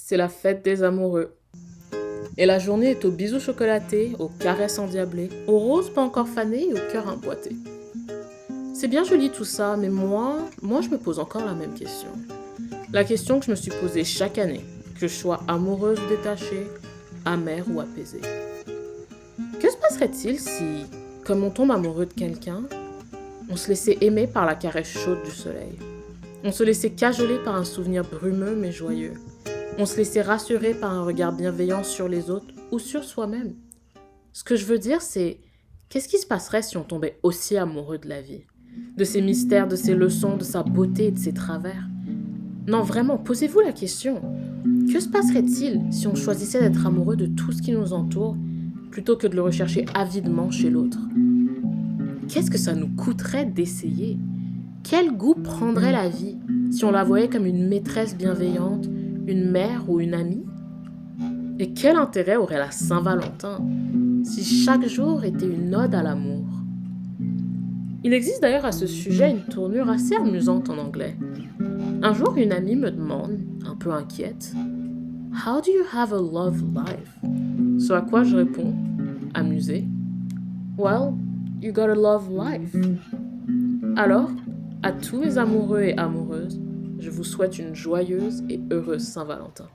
c'est la fête des amoureux. Et la journée est aux bisous chocolatés, aux caresses endiablées, aux roses pas encore fanées et aux cœurs emboîtés. C'est bien joli tout ça, mais moi je me pose encore la même question. La question que je me suis posée chaque année, que je sois amoureuse ou détachée, amère ou apaisée. Que se passerait-il si, comme on tombe amoureux de quelqu'un, on se laissait aimer par la caresse chaude du soleil? On se laissait cajoler par un souvenir brumeux mais joyeux. On se laissait rassurer par un regard bienveillant sur les autres ou sur soi-même. Ce que je veux dire, c'est qu'est-ce qui se passerait si on tombait aussi amoureux de la vie? De ses mystères, de ses leçons, de sa beauté et de ses travers? Non, vraiment, posez-vous la question. Que se passerait-il si on choisissait d'être amoureux de tout ce qui nous entoure plutôt que de le rechercher avidement chez l'autre? Qu'est-ce que ça nous coûterait d'essayer? Quel goût prendrait la vie si on la voyait comme une maîtresse bienveillante, une mère ou une amie? Et quel intérêt aurait la Saint-Valentin si chaque jour était une ode à l'amour? Il existe d'ailleurs à ce sujet une tournure assez amusante en anglais. Un jour, une amie me demande, un peu inquiète, How do you have a love life? Ce à quoi je réponds, amusée, Well, you gotta love life. Alors, à tous mes amoureux et amoureuses, je vous souhaite une joyeuse et heureuse Saint-Valentin.